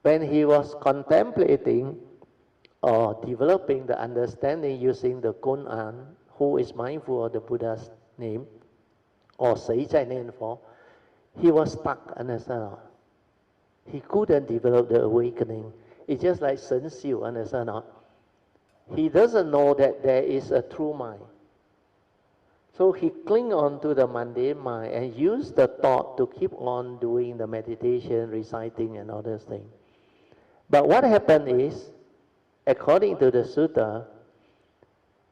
when he was contemplating or developing the understanding using the Kun-an, who is mindful of the Buddha's name, or Sei Zai Nian Fo, he was stuck, understand? He couldn't develop the awakening. It's just like Shen Xiu, understand? He doesn't know that there is a true mind. So he cling on to the mundane mind and use the thought to keep on doing the meditation, reciting and all those things. But what happened is, according to the Sutra,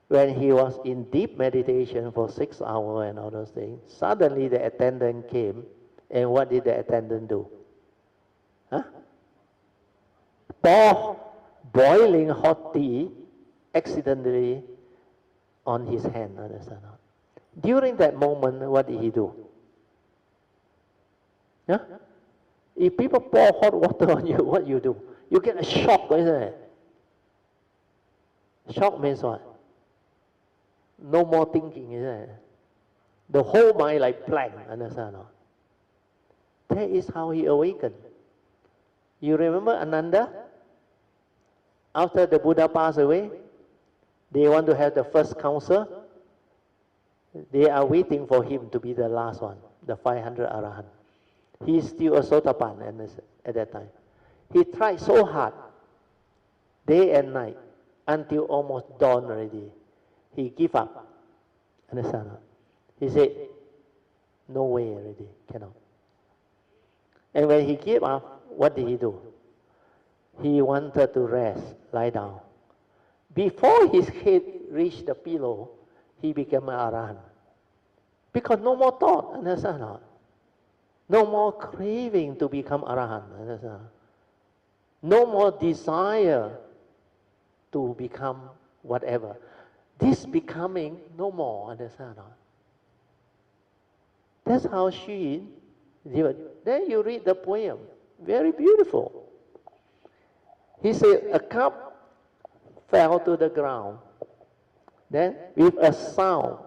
when he was in deep meditation for 6 hours and all those things, suddenly the attendant came, and what did the attendant do? Huh? Pour boiling hot tea accidentally on his hand, understand? During that moment, what did he do? Yeah? If people pour hot water on you, what you do? You get a shock, isn't it? Shock means what? No more thinking, isn't it? The whole mind like blank, understand? That is how he awakened. You remember Ananda? After the Buddha passed away, they want to have the first council. They are waiting for him to be the last one, the 500 Arahant. He is still a Sotapan at that time. He tried so hard, day and night, until almost dawn already. He gave up. Understand? He said, no way already, cannot. And when he gave up, what did he do? He wanted to rest, lie down. Before his head reached the pillow, he became an Arahant. Because no more thought, understand? No more craving to become Arahant, understand? No more desire to become whatever. This becoming no more, understand? That's how she did. Then you read the poem, very beautiful. He said, a cup fell to the ground. Then with a sound,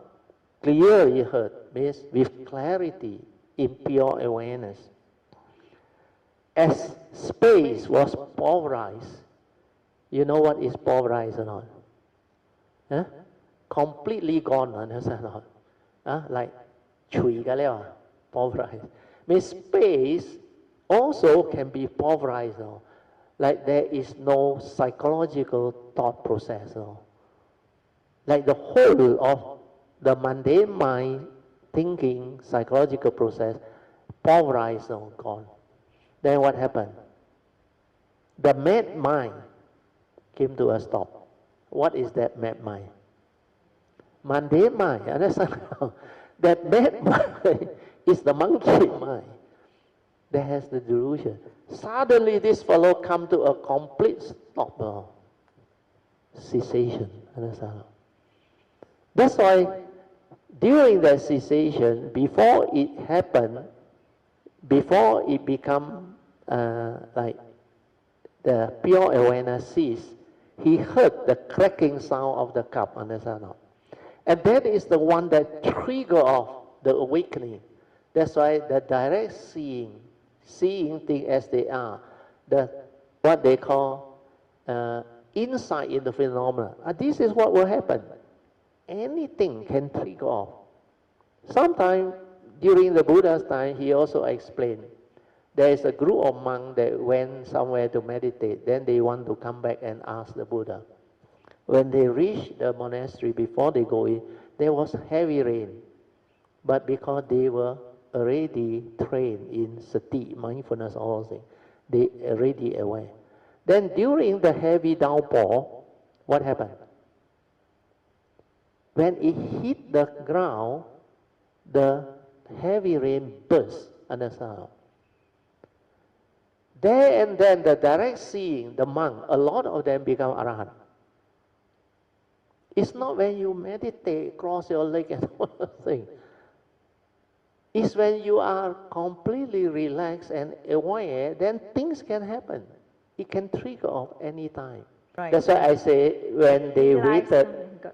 clearly heard, means with clarity, in pure awareness. As space was pulverized, you know what is pulverized or not? Huh? Completely gone, understand? Like chui ka liao, pulverized. Means space also can be pulverized. Like there is no psychological thought process. Like the whole of the mundane mind, thinking, psychological process, pulverized or gone. Then what happened? The mad mind came to a stop. What is that mad mind? Mundane mind, understand? That mad mind is the monkey mind that has the delusion. Suddenly this fellow come to a complete stop, cessation, understand? That's why during that cessation, before it happened, before it become like the pure awareness cease, he heard the cracking sound of the cup, understand? And that is the one that trigger off the awakening. That's why the direct seeing things as they are, what they call insight in the phenomena. This is what will happen. Anything can trigger off. Sometimes during the Buddha's time, he also explained, there is a group of monks that went somewhere to meditate. Then they want to come back and ask the Buddha. When they reached the monastery, before they go in, there was heavy rain. But because they were already trained in sati, mindfulness, all those things, they already aware. Then during the heavy downpour, what happened? When it hit the ground, the heavy rain burst, understand? There and then the direct seeing, the monk, a lot of them become Arahant. It's not when you meditate, cross your leg and all those things. It's when you are completely relaxed and aware, then things can happen. It can trigger off any time. Right. That's why I say when they waited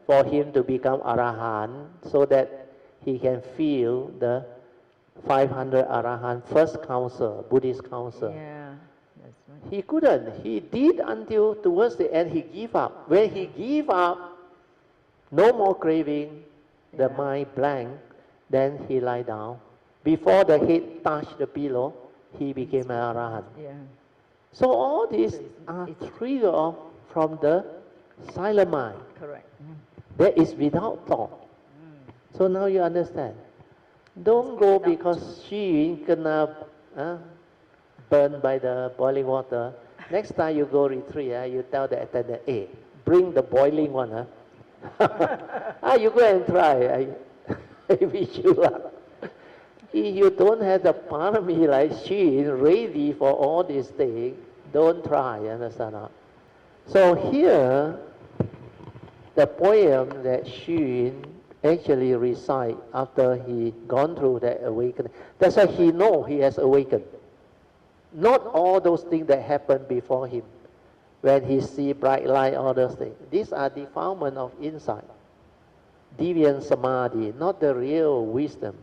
for him to become Arahant, so that he can feel the 500 Arahant first council, Buddhist council. Yeah, that's right. He couldn't. He did until towards the end he gave up. When he gave up, no more craving, the mind blank, then he lie down. Before the head touched the pillow, he became an arahant. Yeah. So all these are triggered off from the silent mind. Correct. That is without thought. So now you understand. Don't go because she gonna burned by the boiling water. Next time you go retreat, you tell the attendant, hey, bring the boiling one. You go and try. I wish you luck. If you don't have the parami like she ready for all these things, don't try, understand? So here, the poem that Xun actually recite after he gone through that awakening, that's why he know he has awakened. Not all those things that happened before him, when he see bright light, all those things. These are defilement of insight, deviant samadhi, not the real wisdom.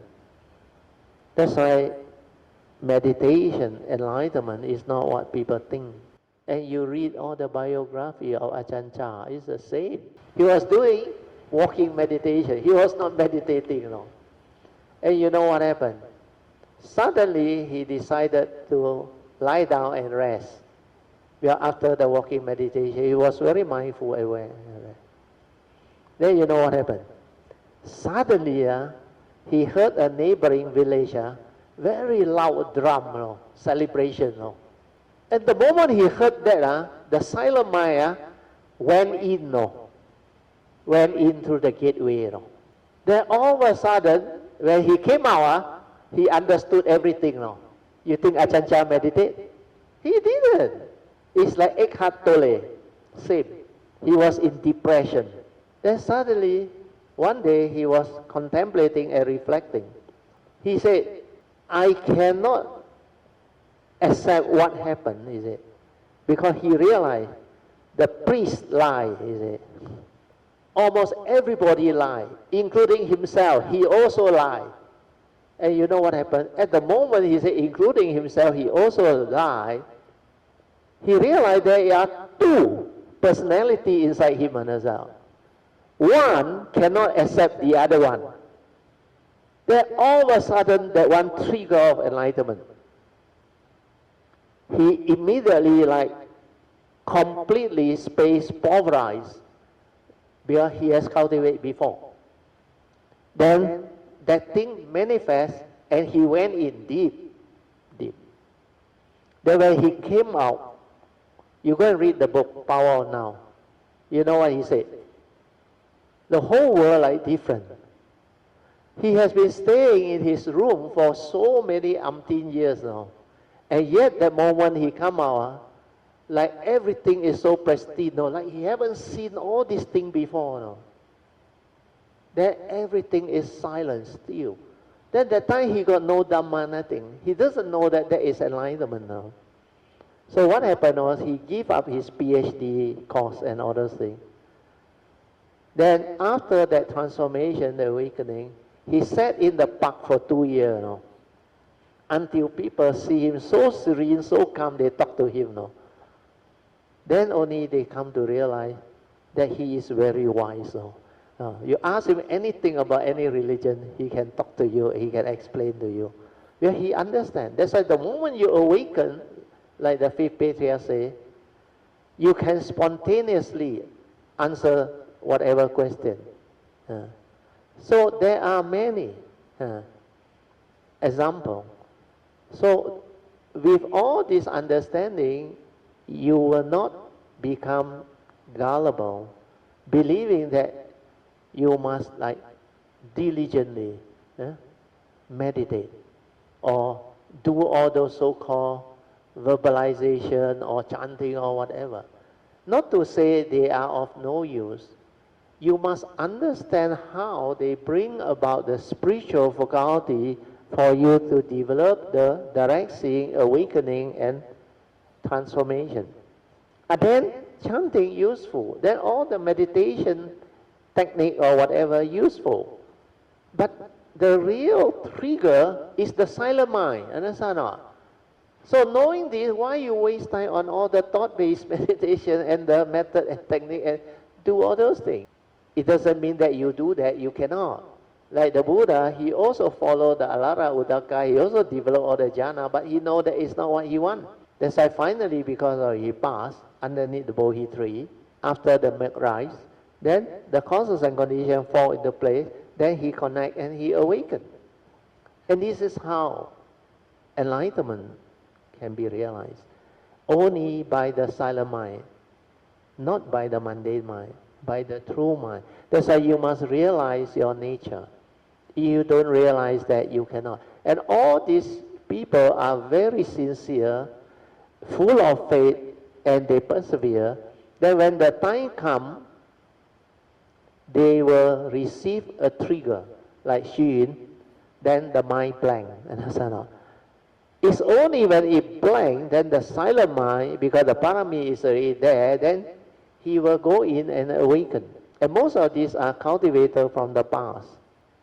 That's why meditation, enlightenment is not what people think. And you read all the biography of Ajahn Chah, it's the same. He was doing walking meditation. He was not meditating, you know. And you know what happened? Suddenly he decided to lie down and rest. Well, after the walking meditation, he was very mindful, aware. Then you know what happened? Suddenly, he heard a neighboring village, very loud drum, celebration. At the moment he heard that, the silent mind went in, went in through the gateway. Then all of a sudden, when he came out, he understood everything. You think Ajahn Chah meditate? He didn't. It's like Eckhart Tolle, same. He was in depression. Then suddenly, one day he was contemplating and reflecting. He said, I cannot accept what happened, is it? Because he realized the priest lied, is it? Almost everybody lied, including himself. He also lied. And you know what happened? At the moment he said, including himself, he also lied. He realized there are two personalities inside him as well. One cannot accept the other one. Then all of a sudden, that one trigger of enlightenment. He immediately completely space pulverized because he has cultivated before. Then that thing manifests and he went in deep. Then when he came out, you go and read the book, Power of Now. You know what he said? The whole world different. He has been staying in his room for so many umpteen years now. And yet the moment he come out, everything is so pristine, like he haven't seen all these things before. Then everything is silent still. Then that time he got no Dhamma, nothing. He doesn't know that there is enlightenment now. So what happened was he gave up his PhD course and all those things. Then after that transformation, the awakening, he sat in the park for 2 years, until people see him so serene, so calm, they talk to him. Then only they come to realize that he is very wise. You ask him anything about any religion, he can talk to you, he can explain to you. Well, he understands. That's why the moment you awaken, like the fifth patriarch say, you can spontaneously answer whatever question. So there are many examples. So with all this understanding, you will not become gullible, believing that you must diligently meditate or do all those so-called verbalization or chanting or whatever. Not to say they are of no use. You must understand how they bring about the spiritual faculty for you to develop the direct seeing, awakening, and transformation. And then chanting useful. Then all the meditation technique or whatever useful. But the real trigger is the silent mind. Understand or not? So knowing this, why you waste time on all the thought-based meditation and the method and technique and do all those things? It doesn't mean that you do that, you cannot. Like the Buddha, he also followed the Alara Udaka, he also developed all the jhana, but he know that it's not what he want. That's why finally, because he passed underneath the Bodhi tree, after the milk rise, then the causes and conditions fall into place, then he connect and he awakened. And this is how enlightenment can be realized. Only by the silent mind, not by the mundane mind, by the true mind. That's why you must realize your nature. If you don't realize that, you cannot. And all these people are very sincere, full of faith, and they persevere. Then when the time comes, they will receive a trigger, like Xun, then the mind blank. Understand or not? It's only when it blank, then the silent mind, because the parami is already there, then he will go in and awaken. And most of these are cultivated from the past.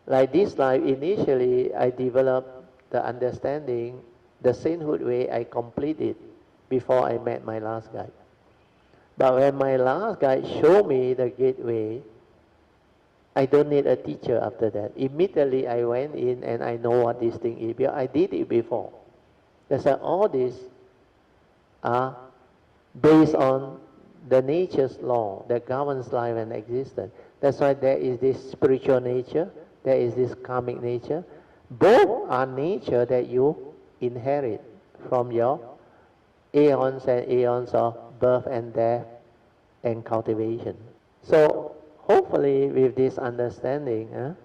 Like this life, initially I developed the understanding, the sainthood way I completed before I met my last guide. But when my last guide showed me the gateway, I don't need a teacher after that. Immediately I went in and I know what this thing is, because I did it before. That's why all these are based on the nature's law that governs life and existence. That's why there is this spiritual nature, there is this karmic nature. Both are nature that you inherit from your aeons and aeons of birth and death and cultivation. So hopefully with this understanding,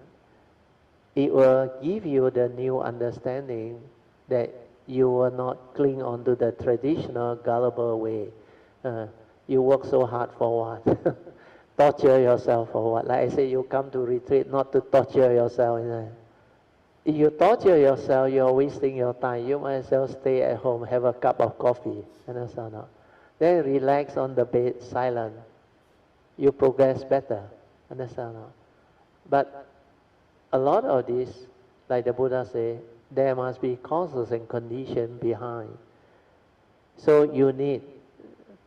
it will give you the new understanding that you will not cling on to the traditional gullible way. You work so hard for what? Torture yourself for what? Like I say, you come to retreat not to torture yourself. If you torture yourself, you're wasting your time. You might as well stay at home, have a cup of coffee. Understand? Then relax on the bed, silent. You progress better. Understand? But a lot of this, like the Buddha say, there must be causes and conditions behind. So you need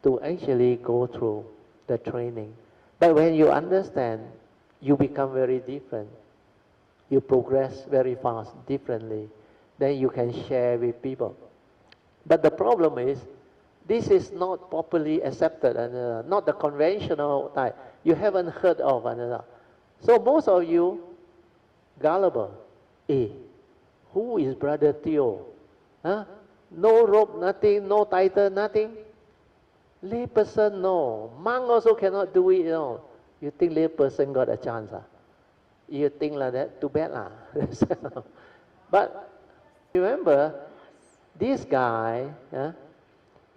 to actually go through the training. But when you understand, you become very different. You progress very fast, differently. Then you can share with people. But the problem is, this is not properly accepted, and not the conventional type. You haven't heard of another. So most of you, gullible. Who is Brother Theo? No robe, nothing, no title, nothing. Lay person, no. Monk also cannot do it, no. You think lay person got a chance? You think like that? Too bad lah. But remember, this guy,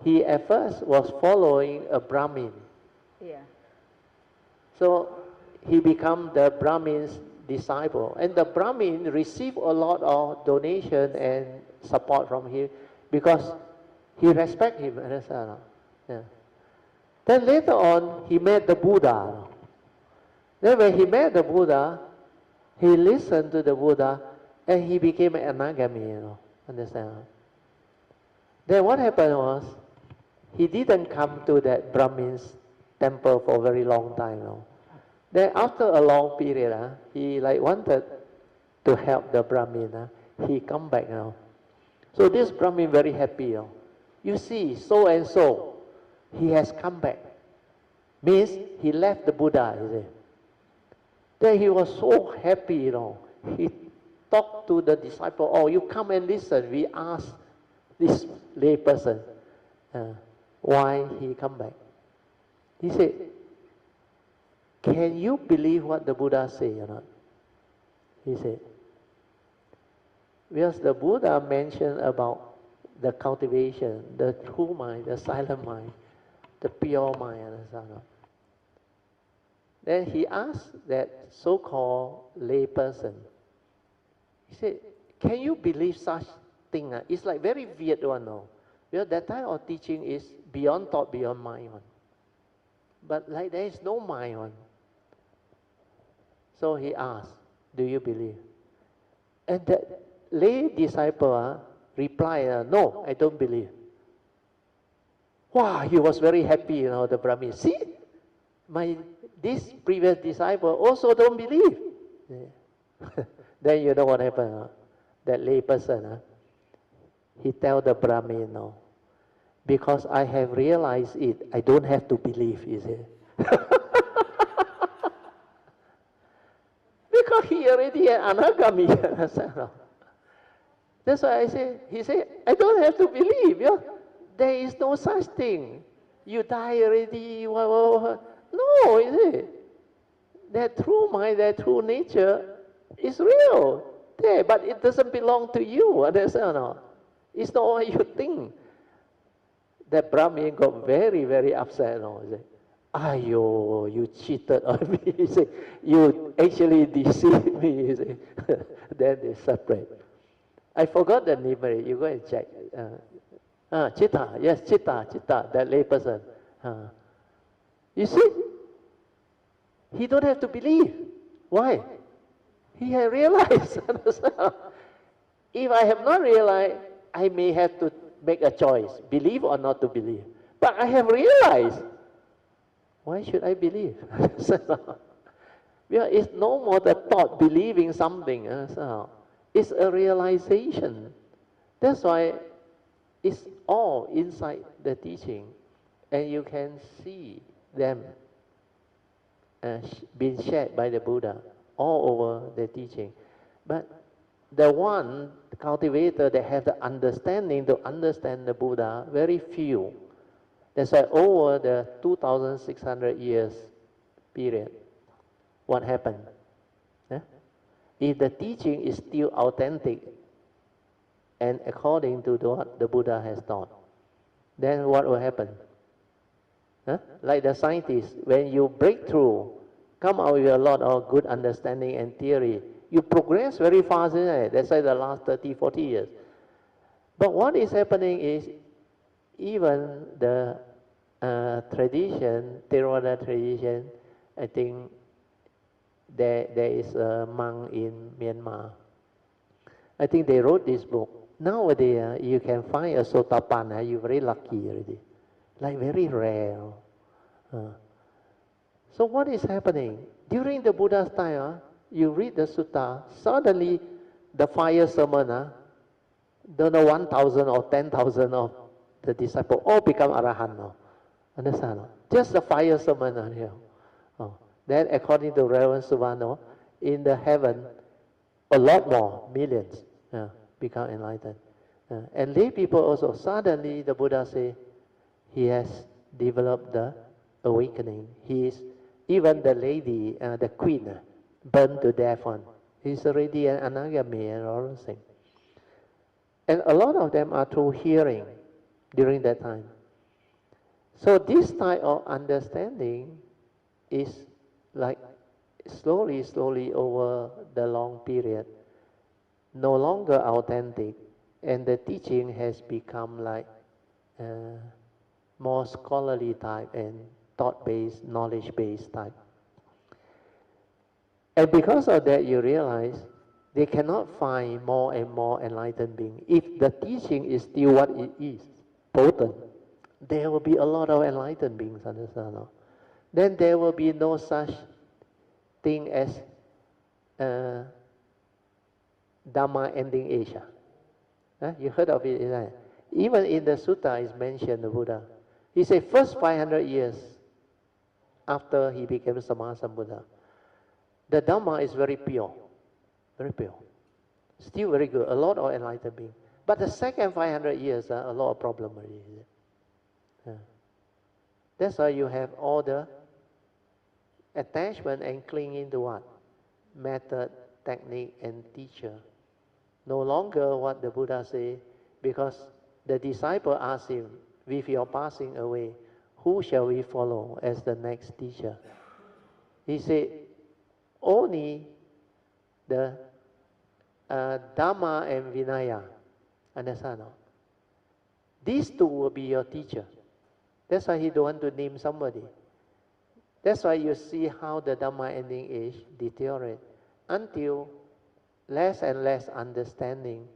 he at first was following a Brahmin. Yeah. So he became the Brahmin's disciple. And the Brahmin received a lot of donation and support from him because he respect him. Yeah. Then later on, he met the Buddha. Then when he met the Buddha, he listened to the Buddha and he became an anagami, understand? Then what happened was, he didn't come to that Brahmin's temple for a very long time. Then after a long period, he wanted to help the Brahmin. He come back now. So this Brahmin very happy. You see, so and so, he has come back. Means he left the Buddha, you see. Then he was so happy, He talked to the disciple, oh, you come and listen. We asked this lay person why he come back. He said, can you believe what the Buddha say or not? He said, because the Buddha mentioned about the cultivation, the true mind, the silent mind, the pure mind, understand? Then he asked that so-called lay person, he said, can you believe such thing? It's like very weird one, because that type of teaching is beyond thought, beyond mind one. But like there is no mind one. So he asked, do you believe? And that lay disciple, reply, no, I don't believe. Wow, he was very happy, the Brahmin. See, this previous disciple also don't believe. Yeah. Then you know what happened? That lay person, he tell the Brahmin, no, because I have realized it, I don't have to believe, you see. Because he already had anagami. That's why he said, I don't have to believe. Yeah? There is no such thing. You die already. No, is it? That true mind, that true nature is real. There, but it doesn't belong to you. Understand or not? It's not what you think. That Brahmin got very, very upset. He said, Ayo, you cheated on me. He said, you actually deceived me. He said, then they separate. I forgot the name. You go and check. Chitta, yes, Chitta, that lay person. You see, he don't have to believe. Why? He had realized. If I have not realized, I may have to make a choice, believe or not to believe. But I have realized. Why should I believe? It's no more the thought, believing something. It's a realization. That's why it's all inside the teaching. And you can see them being shared by the Buddha all over the teaching. But the one cultivator that have the understanding to understand the Buddha, very few. That's why over the 2,600 years period, what happened? If the teaching is still authentic and according to what the Buddha has taught, then what will happen? Like the scientists, when you break through, come out with a lot of good understanding and theory, you progress very fast, isn't it? That's why the last 30, 40 years. But what is happening is, even the tradition, Theravada tradition, I think there is a monk in Myanmar. I think they wrote this book. Nowadays, you can find a Sotapanna, you're very lucky already. Like very rare. So what is happening? During the Buddha's time, you read the sutta, suddenly the fire sermon, don't know 1,000 or 10,000 of the disciples all become arahant now. Understand? Just the fire sermon here. Then according to Reverend Subhano, in the heaven, a lot more, millions, become enlightened. And lay people also, suddenly the Buddha say, he has developed the awakening. He is, even the lady, the queen, burned to death one. He's already an anagami and all those things. And a lot of them are through hearing during that time. So this type of understanding is like slowly over the long period, no longer authentic, and the teaching has become like more scholarly type and thought-based, knowledge-based type. And because of that, you realize they cannot find more and more enlightened beings. If the teaching is still what it is, potent, there will be a lot of enlightened beings, understand? Then there will be no such thing as Dhamma ending age. You heard of it, isn't it? Even in the Sutta is mentioned, the Buddha. He said first 500 years after he became Sammasambuddha, the Dhamma is very pure. Very pure. Still very good. A lot of enlightened beings. But the second 500 years, a lot of problem already. That's why you have all the attachment and clinging to what? Method, technique, and teacher. No longer what the Buddha say, because the disciple asked him, with your passing away, who shall we follow as the next teacher? He said, only the Dhamma and Vinaya. Understand? These two will be your teacher. That's why he don't want to name somebody. That's why you see how the Dhamma ending age deteriorate until less and less understanding.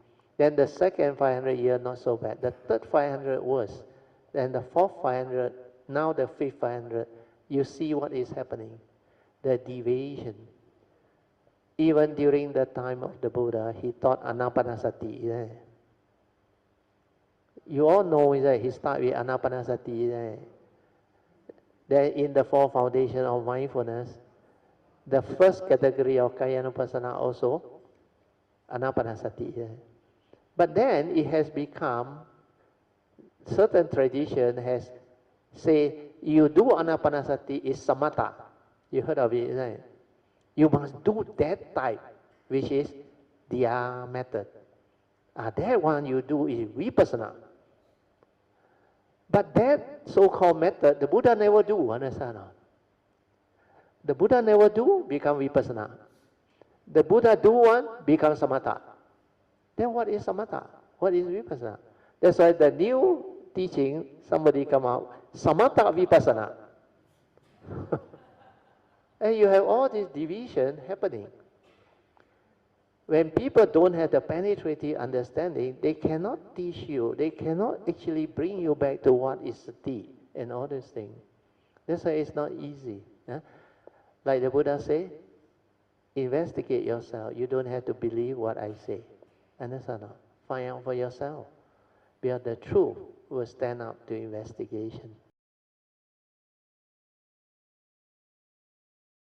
Then the second 500 year, not so bad. The third 500 worse. Then the fourth 500, now the fifth 500, you see what is happening. The deviation. Even during the time of the Buddha, he taught anapanasati. Yeah. You all know that he started with anapanasati. Yeah. Then in the four foundation of mindfulness, the first category of kayanupassana also anapanasati. Yeah. But then it has become, certain tradition has say, you do anapanasati is samatha. You heard of it, right? You must do that type, which is their method. That one you do is vipassana. But that so-called method, the Buddha never do, understand? The Buddha never do, become vipassana. The Buddha do one, become samatha. Then what is samatha? What is vipassana? That's why the new teaching, somebody come out, samatha vipassana. And you have all this division happening. When people don't have the penetrating understanding, they cannot teach you, they cannot actually bring you back to what is sati and all these things. That's why it's not easy. Like the Buddha say, investigate yourself. You don't have to believe what I say. Understand? Find out for yourself. Because the truth will stand up to investigation.